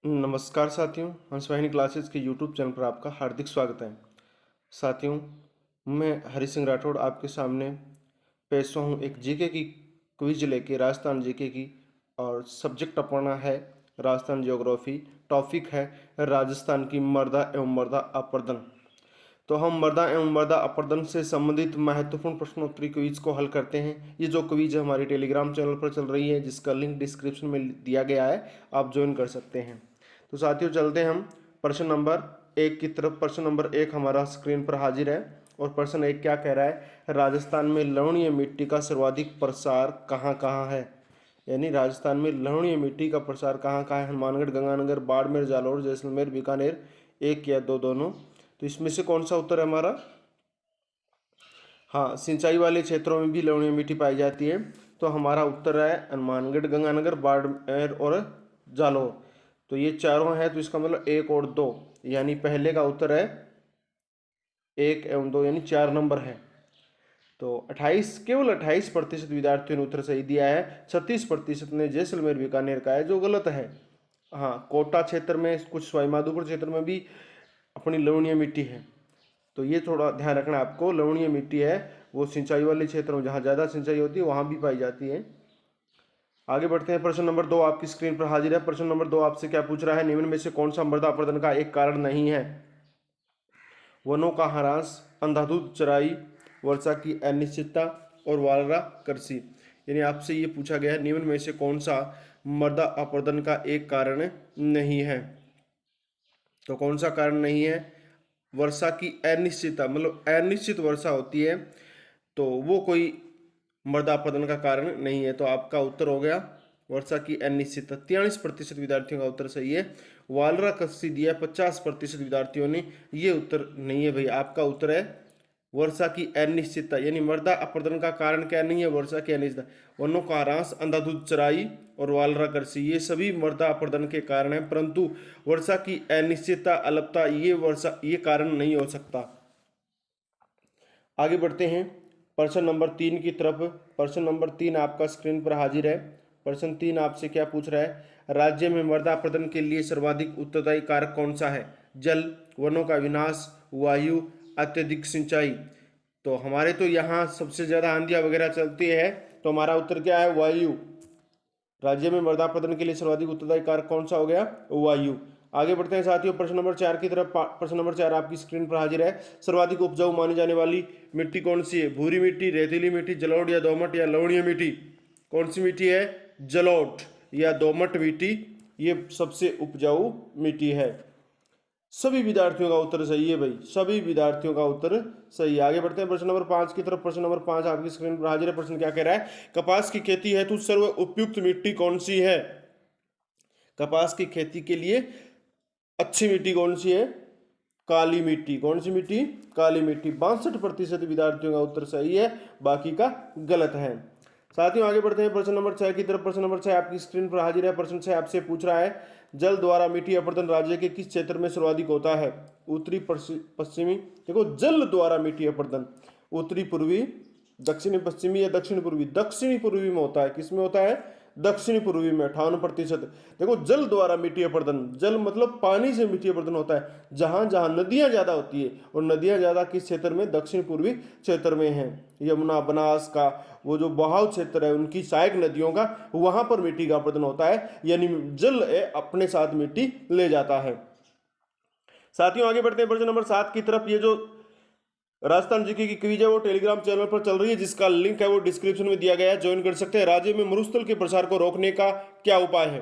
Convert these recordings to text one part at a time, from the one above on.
नमस्कार साथियों, हंसवाहिनी क्लासेस के यूट्यूब चैनल पर आपका हार्दिक स्वागत है। साथियों, मैं हरि सिंह राठौड़ आपके सामने पेश हूँ एक जीके की क्विज लेके, राजस्थान जीके की। और सब्जेक्ट अपना है राजस्थान ज्योग्राफी। टॉपिक है राजस्थान की मृदा एवं मृदा अपरदन। तो हम मृदा एवं मृदा अपरदन से संबंधित महत्वपूर्ण प्रश्नोत्तरी क्विज को हल करते हैं। ये जो क्विज है हमारी टेलीग्राम चैनल पर चल रही है, जिसका लिंक डिस्क्रिप्शन में दिया गया है, आप ज्वाइन कर सकते हैं। तो साथियों, चलते हैं हम प्रश्न नंबर 1 की तरफ। प्रश्न नंबर 1 हमारा स्क्रीन पर हाजिर है और प्रश्न 1 क्या कह रहा है? राजस्थान में लवणीय मिट्टी का सर्वाधिक प्रसार कहाँ कहाँ है? यानी राजस्थान में लवणीय मिट्टी का प्रसार कहाँ कहाँ है? हनुमानगढ़, गंगानगर, बाड़मेर, जालौर, जैसलमेर, बीकानेर, एक या दो, दोनों। तो इसमें से कौन सा उत्तर है हमारा? हाँ, सिंचाई वाले क्षेत्रों में भी लवणीय मिट्टी पाई जाती है। तो हमारा उत्तर है हनुमानगढ़, गंगानगर, बाड़मेर और जालौर। तो ये चारों हैं, तो इसका मतलब 1 और 2, यानी पहले का उत्तर है 1 एवं 2, यानी 4 नंबर है। तो 28, केवल 28% विद्यार्थियों ने उत्तर सही दिया है। 36% ने जैसलमेर बीकानेर का है, जो गलत है। हाँ, कोटा क्षेत्र में, कुछ सवाईमाधोपुर क्षेत्र में भी अपनी लवणीय मिट्टी है। तो ये थोड़ा ध्यान रखना आपको। लवणीय मिट्टी है वो सिंचाई वाले क्षेत्रों में, जहाँ ज़्यादा सिंचाई होती है वहाँ भी पाई जाती है। आगे बढ़ते हैं। प्रश्न नंबर 2 आपकी स्क्रीन पर हाजिर है। प्रश्न नंबर 2 आपसे क्या पूछ रहा है? निम्न में से कौन सा मृदा अपरदन का एक कारण नहीं है? वनों का ह्रास, अंधाधुंध चराई, वर्षा की अनिश्चितता और वालरा कृषि। यानी आपसे ये पूछा गया है निम्न में से कौन सा मृदा अपरदन का एक कारण नहीं है। तो कौन सा कारण नहीं है? वर्षा की अनिश्चितता, मतलब अनिश्चित वर्षा होती है, तो वो कोई मृदा अपरदन का कारण नहीं है। तो आपका उत्तर हो गया वर्षा की अनिश्चितता। 43% विद्यार्थियों का उत्तर सही है। वालरा कृषि दिया 50% विद्यार्थियों ने, ये उत्तर नहीं है भाई। आपका उत्तर है वर्षा की अनिश्चितता। यानी मृदा अपरदन का कारण क्या नहीं है? वर्षा की अनिश्चितता। वनों का ह्रास, अंधाधुंध चराई और वालरा कृषि, ये सभी मृदा अपरदन के कारण है, परंतु वर्षा की अनिश्चितता, अल्पता, ये कारण नहीं हो सकता। आगे बढ़ते हैं प्रश्न नंबर 3 की तरफ। प्रश्न नंबर 3 आपका स्क्रीन पर हाजिर है। प्रश्न 3 आपसे क्या पूछ रहा है? राज्य में मृदा अपरदन के लिए सर्वाधिक उत्तरदायी कारक कौन सा है? जल, वनों का विनाश, वायु, अत्यधिक सिंचाई। तो हमारे तो यहाँ सबसे ज्यादा आंधियां वगैरह चलती है, तो हमारा उत्तर क्या है? वायु। राज्य में मृदा अपरदन के लिए सर्वाधिक उत्तरदायी कारक कौन सा हो गया? वायु। आगे बढ़ते हैं साथियों प्रश्न नंबर 4 की तरफ। प्रश्न नंबर 4 आपकी स्क्रीन पर हाजिर है। सर्वाधिक उपजाऊ मानी जाने वाली मिट्टी कौन सी है? भूरी मिट्टी, रेतीली मिट्टी, जलोढ़ या दोमट या लवणीय मिट्टी? कौन सी मिट्टी है? जलोढ़ या दोमट मिट्टी, ये सबसे उपजाऊ मिट्टी है। सभी विद्यार्थियों का उत्तर सही है भाई, सभी विद्यार्थियों का उत्तर सही है। आगे बढ़ते हैं प्रश्न नंबर 5 की तरफ। प्रश्न नंबर 5 आपकी स्क्रीन पर हाजिर है। प्रश्न क्या कह रहा है? कपास की खेती हेतु सर्व उपयुक्त मिट्टी कौन सी है? कपास की खेती के लिए अच्छी मिट्टी कौन सी है? काली मिट्टी। कौन सी मिट्टी? काली मिट्टी। 62% विद्यार्थियों का उत्तर सही है, बाकी का गलत है। साथियों आगे बढ़ते हैं प्रश्न नंबर 6 की तरफ। प्रश्न नंबर 6 आपकी स्क्रीन पर हाजिर है। प्रश्न 6 आपसे पूछ रहा है जल द्वारा मिट्टी अपरदन राज्य के किस क्षेत्र में सर्वाधिक होता है? उत्तरी, पश्चिमी। देखो, जल द्वारा मिट्टी अपरदन उत्तरी पूर्वी, दक्षिणी पश्चिमी या दक्षिण पूर्वी? दक्षिणी पूर्वी में होता है। किसमें होता है? दक्षिणी पूर्वी में 58%। देखो, जल द्वारा मिट्टी अपरदन, जल मतलब पानी से मिट्टी अपरदन होता है जहां जहां नदियां ज्यादा होती है। और नदियां ज्यादा किस क्षेत्र में? दक्षिण पूर्वी क्षेत्र में है। यमुना, बनास का वो जो बहाव क्षेत्र है, उनकी सहायक नदियों का, वहां पर मिट्टी का अपरदन होता है। यानी जल अपने साथ मिट्टी ले जाता है। साथियों आगे बढ़ते हैं प्रश्न नंबर 7 की तरफ। ये जो राजस्थान जीके की क्विज है वो टेलीग्राम चैनल पर चल रही है, जिसका लिंक है वो डिस्क्रिप्शन में दिया गया है, ज्वाइन कर सकते हैं। राज्य में मरुस्थल के प्रसार को रोकने का क्या उपाय है?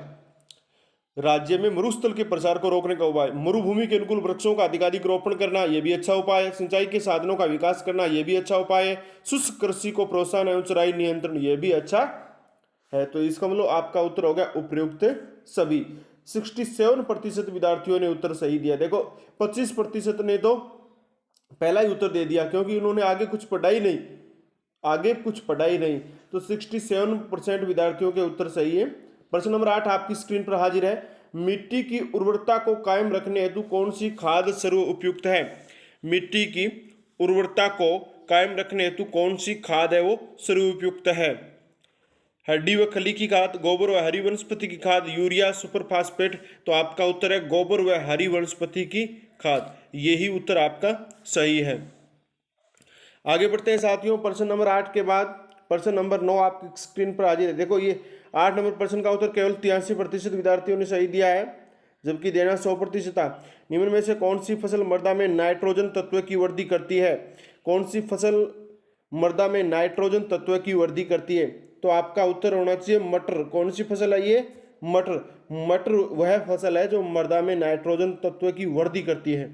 राज्य में मरुस्थल के प्रसार को रोकने का उपाय, मरुभूमि के अनुकूल वृक्षों का अधिकाधिक रोपण करना, यह भी अच्छा उपाय है। सिंचाई के साधनों का विकास करना, यह भी अच्छा उपाय है। शुष्क कृषि को प्रोत्साहन एवं चराई नियंत्रण, यह भी अच्छा है। तो इसका मतलब आपका उत्तर हो गया उपयुक्त सभी। 67% विद्यार्थियों ने उत्तर सही दिया। देखो, 25% ने तो पहला ही उत्तर दे दिया, क्योंकि उन्होंने आगे कुछ पढ़ाई नहीं। तो 67% विद्यार्थियों के उत्तर सही है। प्रश्न नंबर 8 आपकी स्क्रीन पर हाजिर है। मिट्टी की उर्वरता को कायम रखने हेतु कौन सी खाद सर्व उपयुक्त है? मिट्टी की उर्वरता को कायम रखने हेतु कौन सी खाद है वो सर्व उपयुक्त है? हड्डी व खली की खाद, गोबर व हरी वनस्पति की खाद, यूरिया, सुपर फास्फेट। तो आपका उत्तर है गोबर व हरी वनस्पति की खाद। यही उत्तर आपका सही है। आगे बढ़ते हैं साथियों, प्रश्न नंबर 8 के बाद प्रश्न नंबर 9 आपकी स्क्रीन पर हाजिर है। देखो ये 8 नंबर प्रश्न का उत्तर केवल 83% विद्यार्थियों ने सही दिया है, जबकि देना 100% था। निम्न में से कौन सी फसल मृदा में नाइट्रोजन तत्व की वृद्धि करती है? कौन सी फसल मृदा में नाइट्रोजन तत्व की वृद्धि करती है? तो आपका उत्तर होना चाहिए मटर। कौन सी फसल है ये? मटर। मटर वह फसल है जो मृदा में नाइट्रोजन तत्व की वृद्धि करती है।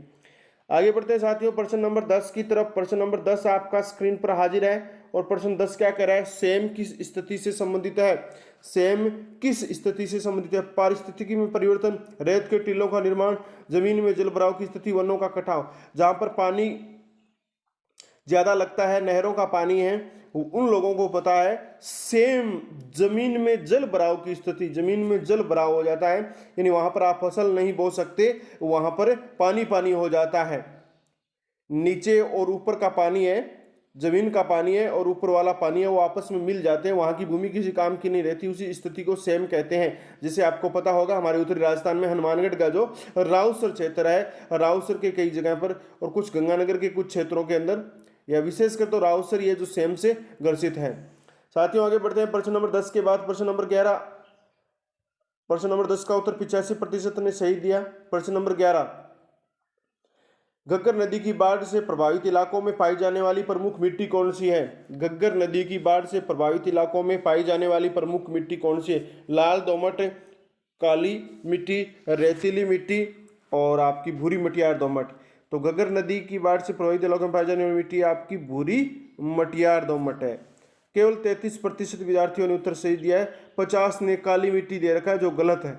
आगे बढ़ते हैं साथियों प्रश्न नंबर 10 की तरफ। प्रश्न नंबर 10 आपका स्क्रीन पर हाजिर है और प्रश्न 10 क्या कह रहा है? सेम किस स्थिति से संबंधित है? सेम किस स्थिति से संबंधित है? पारिस्थितिकी में परिवर्तन, रेत के टीलों का निर्माण, जमीन में जल भराव की स्थिति, वनों का कटाव। जहां पर पानी ज्यादा लगता है, नहरों का पानी है, उन लोगों को पता है सेम जमीन में जल भराव की स्थिति, जमीन में जल भराव हो जाता है, यानी वहां पर आप फसल नहीं बो सकते, वहां पर पानी पानी हो जाता है। नीचे और ऊपर का पानी है, जमीन का पानी है और ऊपर वाला पानी है, वो आपस में मिल जाते हैं, वहां की भूमि किसी काम की नहीं रहती, उसी स्थिति को सेम कहते हैं। जैसे आपको पता होगा हमारे उत्तरी राजस्थान में हनुमानगढ़ का जो राउसर क्षेत्र है, राउसर के कई जगह पर और कुछ गंगानगर के कुछ क्षेत्रों के अंदर, या विशेषकर तो राउसर ये जो सेम से ग्रसित है। साथियों आगे बढ़ते हैं प्रश्न नंबर 10 के बाद प्रश्न नंबर 11। प्रश्न नंबर 10 का उत्तर 85% ने सही दिया। प्रश्न नंबर 11, घग्गर नदी की बाढ़ से प्रभावित इलाकों में पाई जाने वाली प्रमुख मिट्टी कौन सी है? घग्गर नदी की बाढ़ से प्रभावित इलाकों में पाई जाने वाली प्रमुख मिट्टी कौन सी है? लाल दोमट, काली मिट्टी, रेतीली मिट्टी और आपकी भूरी मटियार दोमट। तो घग्गर नदी की बाढ़ से प्रभावित इलाकों में पाई जाने वाली मिट्टी आपकी भूरी मटियार दोमट है। केवल 33% विद्यार्थियों ने उत्तर सही दिया है। 50 ने काली मिट्टी दे रखा है जो गलत है।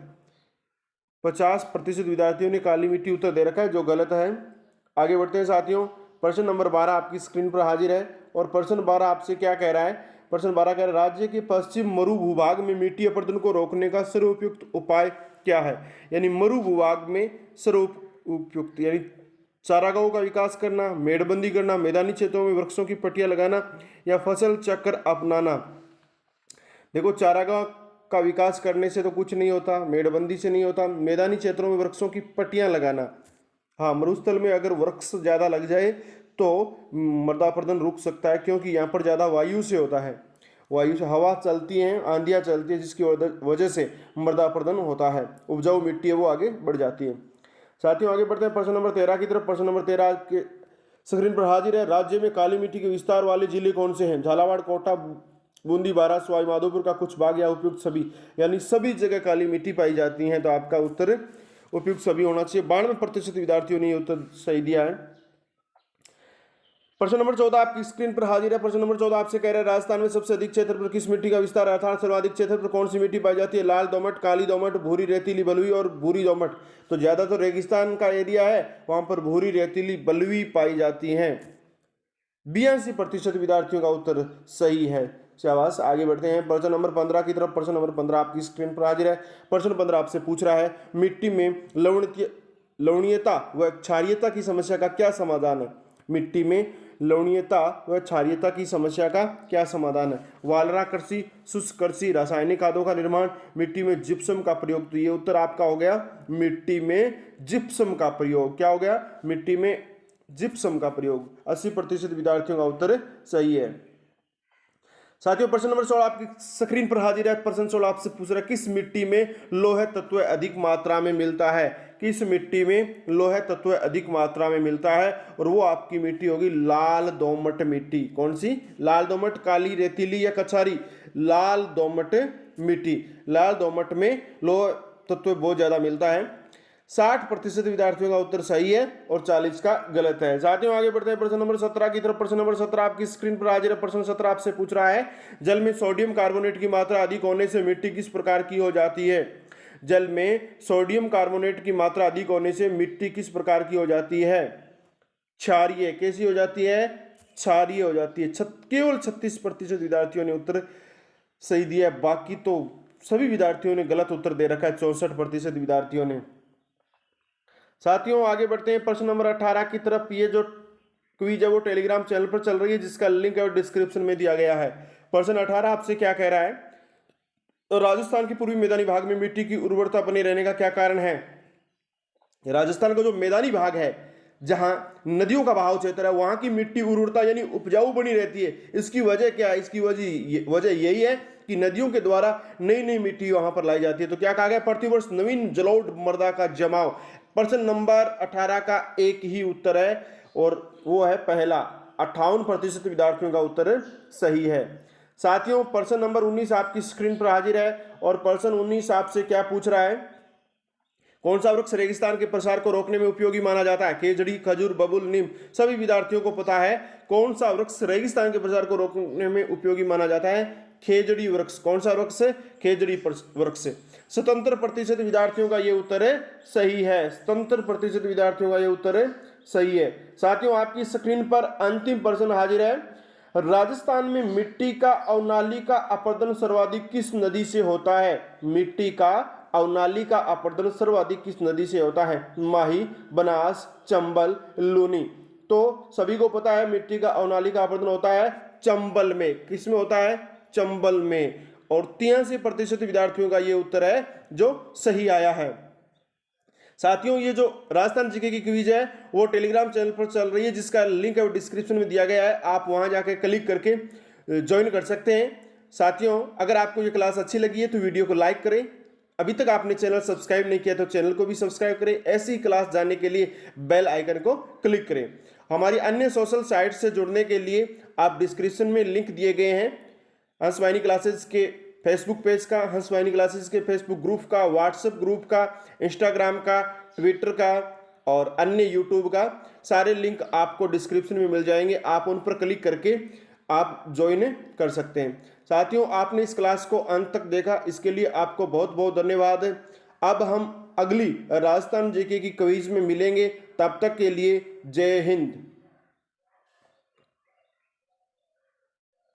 50% विद्यार्थियों ने काली मिट्टी उत्तर दे रखा है जो गलत है। आगे बढ़ते हैं साथियों, प्रश्न नंबर 12 आपकी स्क्रीन पर हाजिर है और प्रश्न 12 आपसे क्या कह रहा है? प्रश्न 12 कह रहा है राज्य के पश्चिम मरु भूभाग में मिट्टी अपरदन को रोकने का सर्वोपयुक्त उपाय क्या है? यानी मरु भूभाग में सर्वोपयुक्त यानी चारागाहों का विकास करना, मेड़बंदी करना, मैदानी क्षेत्रों में वृक्षों की पट्टियां लगाना या फसल चक्र अपनाना। देखो चारागाह का विकास करने से तो कुछ नहीं होता, मेड़बंदी से नहीं होता, मैदानी क्षेत्रों में वृक्षों की पट्टियां लगाना। हाँ, मरुस्थल में अगर वृक्ष ज्यादा लग जाए तो मृदा अपरदन रुक सकता है, क्योंकि यहाँ पर ज्यादा वायु से होता है, वायु से हवा चलती है, आंधियां चलती है, जिसकी वजह से मृदा अपरदन होता है, उपजाऊ मिट्टी है वो आगे बढ़ जाती है। साथियों आगे बढ़ते हैं प्रश्न नंबर 13 की तरफ। प्रश्न नंबर 13 के स्क्रीन पर हाजिर है। राज्य में काली मिट्टी के विस्तार वाले जिले कौन से हैं? झालावाड़, कोटा, बूंदी, बारां, सवाई माधोपुर का कुछ भाग या उपयुक्त सभी, यानी सभी जगह काली मिट्टी पाई जाती है। तो आपका उत्तर उपयुक्त सभी होना चाहिए। 92% विद्यार्थियों ने उत्तर सही दिया है। प्रश्न नंबर 14 आपकी स्क्रीन पर हाजिर है। प्रश्न नंबर 14 आपसे कह रहा है राजस्थान में सबसे अधिक क्षेत्र पर किस मिट्टी का विस्तार है, अर्थात सर्वाधिक क्षेत्र पर कौन सी मिट्टी पाई जाती है? लाल दोमट, काली दोमट, भूरी रेतीली बलुई और भूरी दोमट। तो ज्यादा तो रेगिस्तान का एरिया है, वहां पर भूरी रेतीली बलुई पाई जाती है। 82% विद्यार्थियों का उत्तर सही है। शाबाश। आगे बढ़ते हैं प्रश्न नंबर 15 की तरफ। प्रश्न नंबर 15 आपकी स्क्रीन पर हाजिर है। प्रश्न 15 आपसे पूछ रहा है मिट्टी में लवणीयता व क्षारीयता की समस्या का क्या समाधान है? मिट्टी में लवणीयता व क्षारीयता की समस्या का क्या समाधान है? वालरा कृषि, शुष्क कृषि, रासायनिक खादों का निर्माण, मिट्टी में जिप्सम का प्रयोग। तो ये उत्तर आपका हो गया मिट्टी में जिप्सम का प्रयोग। क्या हो गया? मिट्टी में जिप्सम का प्रयोग। 80% विद्यार्थियों का उत्तर सही है। साथियों प्रश्न नंबर 16 आपकी स्क्रीन पर हाजिर है। प्रश्न 16 आपसे पूछ रहा है किस मिट्टी में लोह तत्व अधिक मात्रा में मिलता है? किस मिट्टी में लोह तत्व अधिक मात्रा में मिलता है? और वो आपकी मिट्टी होगी लाल दोमट मिट्टी। कौन सी? लाल दोमट, काली रेतीली या कछारी? लाल दोमट मिट्टी। लाल दोमट में लोह तत्व बहुत ज्यादा मिलता है। 60% विद्यार्थियों का उत्तर सही है और 40 का गलत है। साथियों आगे बढ़ते हैं प्रश्न नंबर 17 की तरफ। प्रश्न नंबर 17 आपकी स्क्रीन पर हाजिर है। प्रश्न 17 आपसे पूछ रहा है जल में सोडियम कार्बोनेट की मात्रा अधिक होने से मिट्टी किस प्रकार की हो जाती है? जल में सोडियम कार्बोनेट की मात्रा अधिक होने से मिट्टी किस प्रकार की हो जाती है? क्षारीय। कैसी हो जाती है? क्षारीय हो जाती है। केवल 36% विद्यार्थियों ने उत्तर सही दिया है, बाकी तो सभी विद्यार्थियों ने गलत उत्तर दे रखा है, 64% विद्यार्थियों ने। साथियों आगे बढ़ते हैं प्रश्न नंबर 18 की तरफ। ये जो क्विज है वो टेलीग्राम चैनल पर चल रही है, जिसका लिंक है डिस्क्रिप्शन में दिया गया है। प्रश्न 18 आपसे क्या कह रहा है? तो राजस्थान के पूर्वी मैदानी भाग में मिट्टी की उर्वरता बनी रहने का क्या कारण है? राजस्थान का जो मैदानी भाग है, जहां नदियों का बहाव क्षेत्र है, वहां की मिट्टी उर्वरता यानी उपजाऊ बनी रहती है। इसकी वजह क्या है? इसकी वजह यही है कि नदियों के द्वारा नई नई मिट्टी वहां पर लाई जाती है। तो क्या कहा गया? प्रतिवर्ष नवीन जलोढ़ मृदा का जमाव। प्रश्न नंबर 18 का एक ही उत्तर है और वो है पहला। 58% विद्यार्थियों का उत्तर सही है। साथियों, प्रश्न नंबर 19 आपकी स्क्रीन पर हाजिर है और प्रश्न 19 आपसे क्या पूछ रहा है? कौन सा वृक्ष रेगिस्तान के प्रसार को रोकने में उपयोगी माना जाता है? खेजड़ी, खजूर, बबूल, नीम। सभी विद्यार्थियों को पता है कौन सा वृक्ष रेगिस्तान के प्रसार को रोकने में उपयोगी माना जाता है? खेजड़ी वृक्ष। कौन सा वृक्ष? खेजड़ी वृक्ष। 77% विद्यार्थियों का यह उत्तर है सही है। 77% विद्यार्थियों का यह उत्तर है सही है। साथियों, आपकी स्क्रीन पर अंतिम प्रश्न हाजिर है। राजस्थान में मिट्टी का अवनाली का अपरदन सर्वाधिक किस नदी से होता है? मिट्टी का अवनाली का अपरदन सर्वाधिक किस नदी से होता है? माही, बनास, चंबल, लूनी। तो सभी को पता है मिट्टी का अवनाली का अपरदन होता है चंबल में। किस में होता है? चंबल में। और 83% विद्यार्थियों का ये उत्तर है जो सही आया है। साथियों, ये जो राजस्थान जीके की क्विज है वो टेलीग्राम चैनल पर चल रही है, जिसका लिंक है वो डिस्क्रिप्शन में दिया गया है। आप वहां जाके क्लिक करके ज्वाइन कर सकते हैं। साथियों, अगर आपको ये क्लास अच्छी लगी है तो वीडियो को लाइक करें। अभी तक आपने चैनल सब्सक्राइब नहीं किया तो चैनल को भी सब्सक्राइब करें। ऐसी क्लास जानने के लिए बेल आइकन को क्लिक करें। हमारी अन्य सोशल साइट से जुड़ने के लिए आप डिस्क्रिप्शन में लिंक दिए गए हैं। हंस वाहिनी क्लासेस के फेसबुक पेज का, हंस वाहिनी क्लासेस के फेसबुक ग्रुप का, व्हाट्सएप ग्रुप का, इंस्टाग्राम का, ट्विटर का और अन्य यूट्यूब का, सारे लिंक आपको डिस्क्रिप्शन में मिल जाएंगे। आप उन पर क्लिक करके आप ज्वाइन कर सकते हैं। साथियों, आपने इस क्लास को अंत तक देखा, इसके लिए आपको बहुत बहुत धन्यवाद। अब हम अगली राजस्थान जीके की क्विज में मिलेंगे। तब तक के लिए जय हिंद।